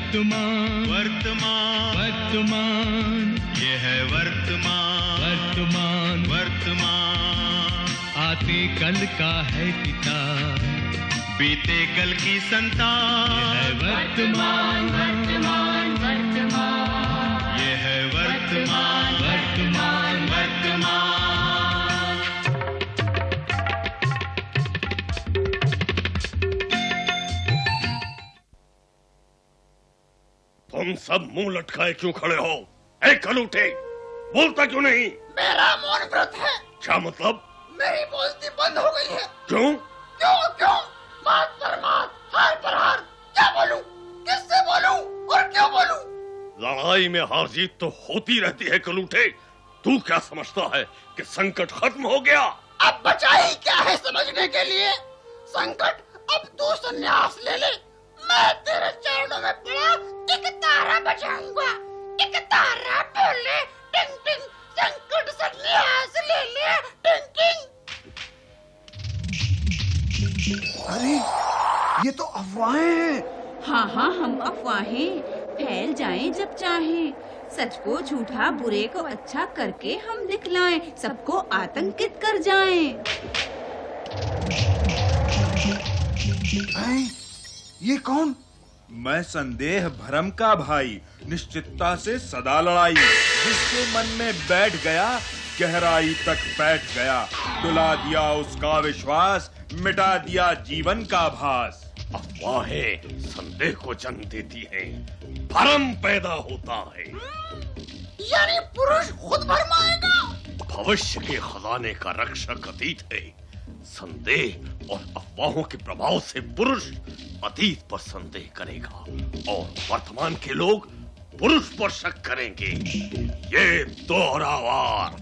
वर्तमान वर्तमान वर्तमान ये है वर्तमान वर्तमान वर्तमान आते कल का है पिता बीते कल की संतान ये है वर्तमान वर्तमान वर्तमान ये है वर्तमान वर्तमान वर्तमान तुम सब मुंह लटकाए क्यों खड़े हो? ए कलूटे, बोलता क्यों नहीं? मेरा मौन व्रत है। क्या मतलब? मेरी बोलती बंद हो गई है। क्यों? क्यों? मात पर मात, हार पर हार। क्या बोलूं? किससे बोलूं और क्यों बोलूं? लड़ाई में हार जीत तो होती रहती है कलूटे। तू क्या समझता है कि संकट खत्म हो गया? अब बचा ही क्या है समझने के लिए? संकट, अब तू संन्यास ले ले। मैं तेरे चरणों में पड़ा एक तारा बजाऊंगा। एक तारा बोले टिंग टिंग, संकट संन्यास ले ले टिंग टिंग। अरे ये तो अफवाहें हैं। हाँ, हम अफवाहें फैल जाएं जब चाहें। सच को झूठा, बुरे को अच्छा करके हम दिखलाएं, सबको आतंकित कर जाएं। ये कौन? मैं संदेह भरम का भाई, निश्चितता से सदा लड़ाई। जिसके मन में बैठ गया गहराई तक बैठ गया, डुला दिया उसका विश्वास, मिटा दिया जीवन का भास। अफवाहें संदेह को जन्म देती हैं, भरम पैदा होता है। यानी पुरुष खुद भरमाएगा। भविष्य के खजाने का रक्षक अतीत है। संदेह और अफवाहों के प्रभाव से पुरुष अतीत पर संदेह करेगा और वर्तमान के लोग पुरुष पर शक करेंगे। ये दोहरा वार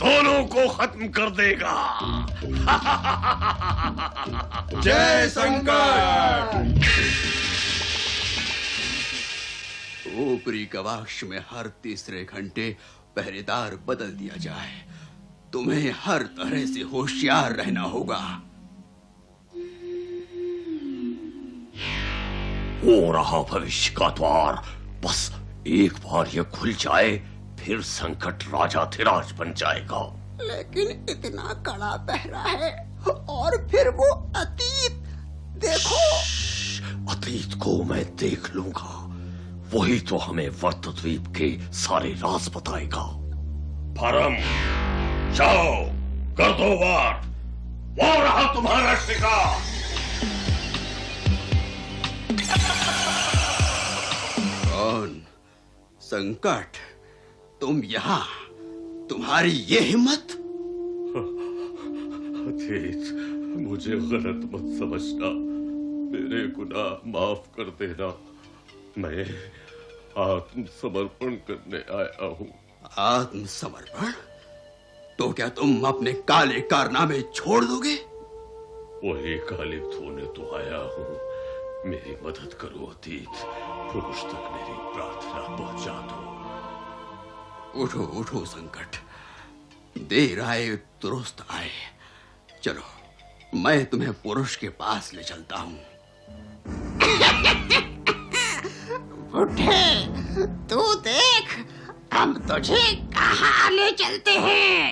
दोनों को खत्म कर देगा। जय संकट। ऊपरी गवाक्ष में हर तीसरे घंटे पहरेदार बदल दिया जाए। तुम्हें हर तरह से होशियार रहना होगा। हो रहा भविष्य का द्वार, बस एक बार ये खुल जाए, फिर संकट राजाधिराज बन जाएगा। लेकिन इतना कड़ा पहरा है और फिर वो अतीत देखो। अतीत को मैं देख लूंगा, वही तो हमें वर्तद्वीप के सारे राज बताएगा। भरम, जाओ कर दो वार, वो रहा तुम्हारा शिकार। कौन? संकट, तुम यहाँ? तुम्हारी ये हिम्मत? अतीत, मुझे गलत मत समझना, मेरे गुनाह माफ कर देना। मैं आत्मसमर्पण करने आया हूँ। आत्मसमर्पण? तो क्या तुम अपने काले कारनामे छोड़ दोगे? वही काले धोने तो आया हूँ। मेरी मदद करो अतीत, पुरुष तक मेरी प्रार्थना पहुंचा दो। उठो उठो संकट, देर आए दुरुस्त आए। चलो मैं तुम्हें पुरुष के पास ले चलता हूँ। उठे, तू देख हम तुझे कहाँ ले चलते हैं।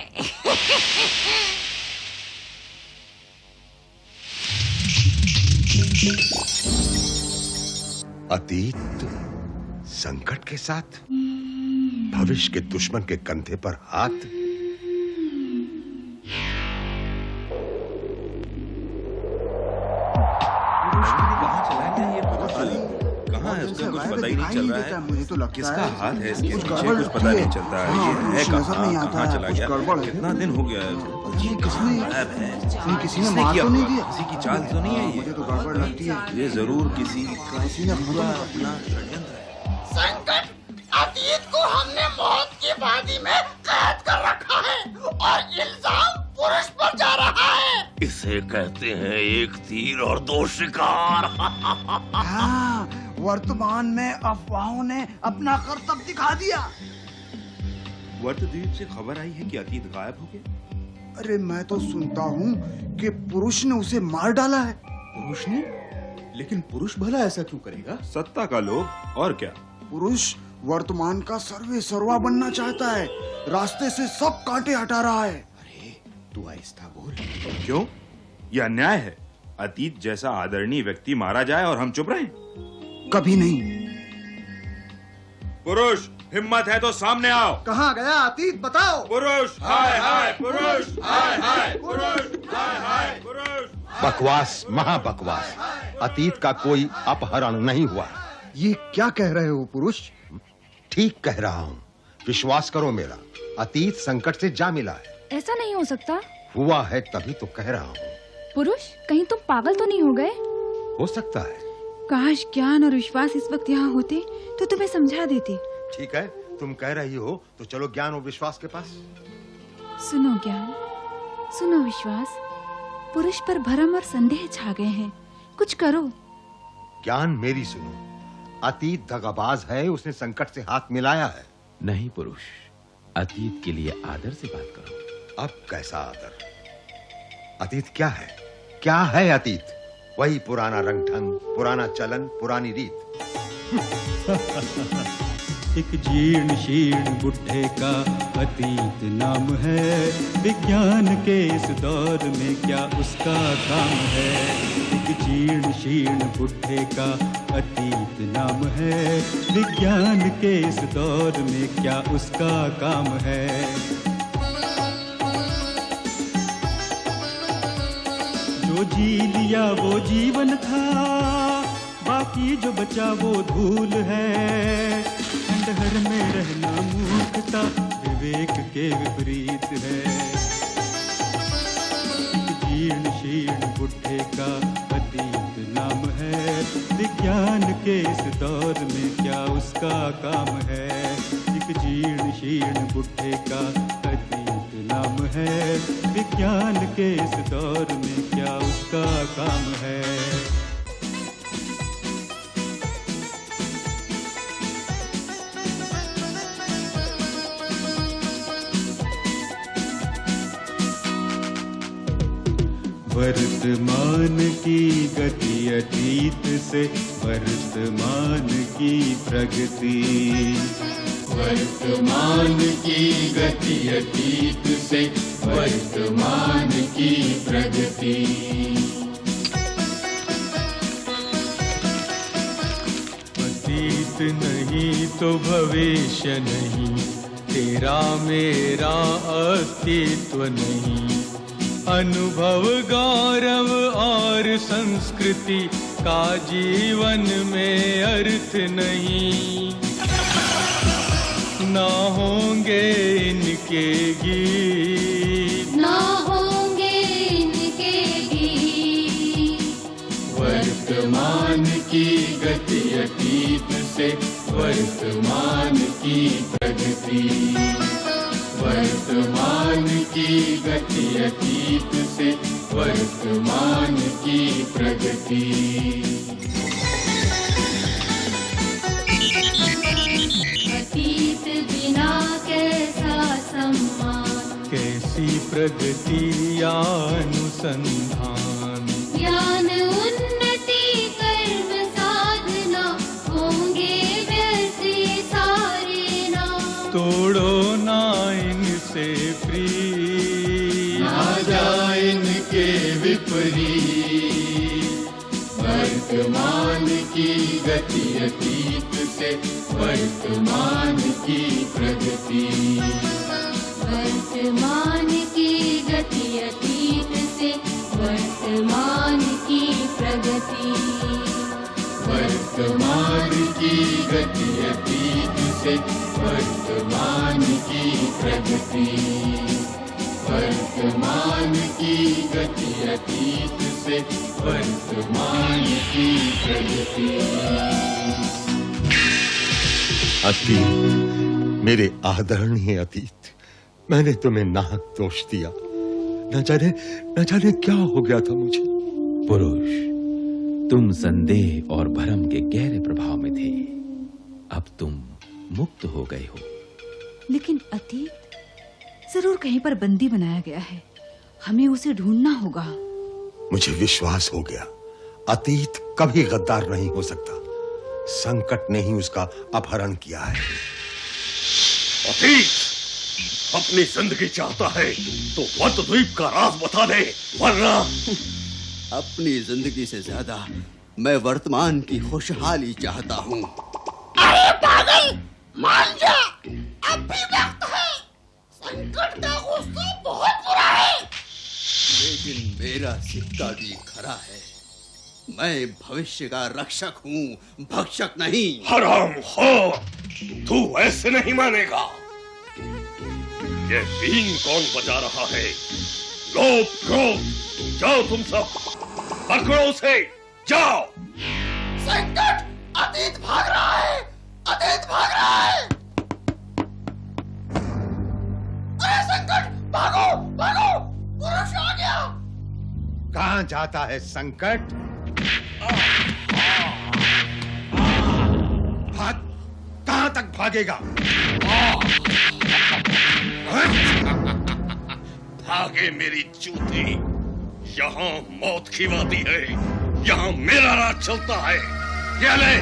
अतीत संकट के साथ, भविष्य के दुश्मन के कंधे पर हाथ। कहाँ है? उसका कुछ पता ही नहीं चल रहा है। मुझे तो लगता किसका है हाथ है इसके कुछ पीछे, गड़बड़ कुछ पता नहीं चलता है। ये है नजर नहीं आता कहाँ है, चला कुछ गया? गड़बड़ है। कितना दिन हो गया है? ये किसने गायब है। किसी ने किसने मार किया तो नहीं होगा? दिया? किसी की चाल तो नहीं है ये? मुझे तो गड़बड़ लगती है। ये जरूर किसी ने पूरा अपना षड्यंत्र है। संकट, अतीत को हमने मौत की वादी में कैद कर रखा है और इल्जाम पुरुष पर जा रहा है। इसे कहते हैं एक तीर और दो शिकार। हाँ, वर्तमान में अफवाहों ने अपना करतब दिखा दिया। वर्तद्वीप से खबर आई है कि अतीत गायब हो गया। अरे मैं तो सुनता हूँ कि पुरुष ने उसे मार डाला है। पुरुष ने? लेकिन पुरुष भला ऐसा क्यों करेगा? सत्ता का लोभ, और क्या। पुरुष वर्तमान का सर्वे सर्वा बनना चाहता है, रास्ते से सब कांटे हटा रहा है। अरे तू आहिस्ता बोल। क्यों? यह अन्याय है। अतीत जैसा आदरणीय व्यक्ति मारा जाए और हम चुप रहें? कभी नहीं। पुरुष, हिम्मत है तो सामने आओ। कहाँ गया अतीत, बताओ। पुरुष, हाय हाय पुरुष, हाय हाय पुरुष, हाय हाय पुरुष। बकवास, महाबकवास। अतीत का कोई अपहरण नहीं हुआ। ये क्या कह रहे हो पुरुष? ठीक कह रहा हूँ, विश्वास करो मेरा। अतीत संकट से जा मिला है। ऐसा नहीं हो सकता। हुआ है तभी तो कह रहा हूँ। पुरुष, कहीं तुम पागल तो नहीं हो गए? हो सकता है। काश ज्ञान और विश्वास इस वक्त यहाँ होते तो तुम्हें समझा देते। ठीक है, तुम कह रही हो तो चलो ज्ञान और विश्वास के पास। सुनो ज्ञान, सुनो विश्वास, पुरुष पर भ्रम और संदेह छा गए हैं, कुछ करो। ज्ञान मेरी सुनो, अतीत दगाबाज है, उसने संकट से हाथ मिलाया है। नहीं पुरुष, अतीत के लिए आदर से बात करो। अब कैसा आदर? अतीत क्या है? क्या है अतीत? वही पुराना रंग ढंग, पुराना चलन, पुरानी रीत। एक जीर्ण शीर्ण बुढ़े का अतीत नाम है, विज्ञान के इस दौर में क्या उसका काम है। एक जीर्ण शीर्ण बुढ़े का अतीत नाम है, विज्ञान के इस दौर में क्या उसका काम है। जो जी लिया वो जीवन था, बाकी जो बचा वो धूल है। खंडहर में रहना मूर्खता, विवेक के विपरीत है। जीर्ण शीर्ण बुढ़े का अतीत नाम है, विज्ञान के इस दौर में क्या उसका काम है। एक जीर्ण शीर्ण बुढ़े का अतीत नाम है, विज्ञान के इस दौर में क्या उसका काम है। वर्तमान की गति अतीत से, वर्तमान की प्रगति। वर्तमान की गति अतीत से, वर्तमान की प्रगति। अतीत नहीं तो भविष्य नहीं, तेरा मेरा अस्तित्व नहीं। अनुभव गौरव और संस्कृति का जीवन में अर्थ नहीं। ना होंगे इनके गीत, ना होंगे इनके गीत। वर्तमान की गति अतीत से, वर्तमान की प्रगति। वर्तमान की गति अतीत से, वर्तमान की प्रगति। अतीत बिना कैसा सम्मान, कैसी प्रगति या अनुसंधान। ज्ञान उन्नति कर्म साधना, होंगे व्यर्थ सारे नाम। तोड़ो ना इनसे प्रीत, ना जाए इनके विपरीत। वर्तमान की गति अतीत से, वर्तमान की प्रगति। वर्तमान की गति अतीत से, वर्तमान की प्रगति। वर्तमान की गति अतीत से, वर्तमान की प्रगति। वर्तमान की गति अतीत से, वर्तमान की प्रगति। अतीत, मेरे आदरणीय अतीत, मैंने तुम्हें नाहक दोष दिया। न जाने क्या हो गया था मुझे। पुरुष, तुम संदेह और भ्रम के गहरे प्रभाव में थे, अब तुम मुक्त हो गए हो। लेकिन अतीत जरूर कहीं पर बंदी बनाया गया है, हमें उसे ढूंढना होगा। मुझे विश्वास हो गया, अतीत कभी गद्दार नहीं हो सकता। संकट ने ही उसका अपहरण किया है। अतीत अपनी जिंदगी चाहता है तो वर्तद्वीप का राज बता दे, वरना अपनी जिंदगी से ज्यादा मैं वर्तमान की खुशहाली चाहता हूँ। अरे पागल, मान जा, अब भी वक्त है। संकट का गुस्सा बहुत बुरा है। लेकिन मेरा सिक्का भी खरा है। मैं भविष्य का रक्षक हूँ, भक्षक नहीं। हराम हो, तू ऐसे नहीं मानेगा। ये बीन कौन बजा रहा है? लोभ क्रोध, जाओ तुम सब, पकड़ो उसे, जाओ। संकट, अतीत भाग रहा है, अतीत भाग रहा है। अरे संकट, भागो भागो, पुरुष आ गया। कहां जाता है संकट? भाग, कहां तक भागेगा? भागे मेरी चूती, यहाँ मौत की वादी है, यहाँ मेरा राज चलता है। ये ले,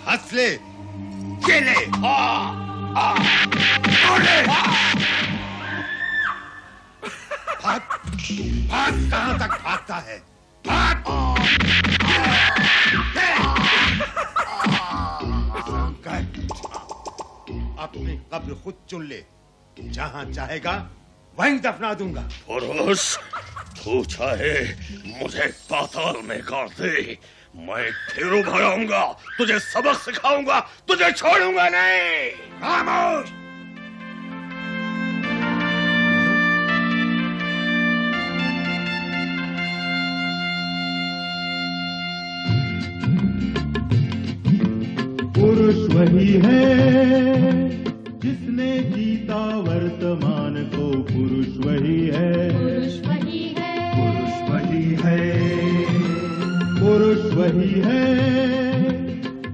हंस ले, ये ले, भाग, भाग, कहां तक भागता है? भाग! संकट, अपनी कब्र खुद चुन ले, जहां चाहेगा वहीं दफना दूंगा। पुरुष, तू चाहे मुझे पाताल में गाड़ दे, मैं फिर उभर आऊंगा, तुझे सबक सिखाऊंगा, तुझे छोड़ूंगा नहीं। खामोश! पुरुष वही है जिसने जीता वर्तमान को, पुरुष वही है, पुरुष वही है, पुरुष वही है, पुरुष वही है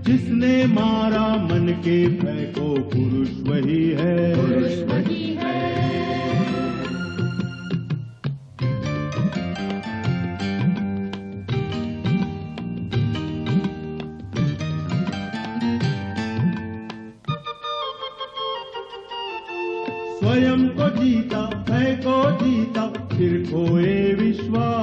जिसने मारा मन के भय को, पुरुष वही है, पुरुष वही है। स्वयं को जीता, भय को जीता, फिर खोए विश्वास।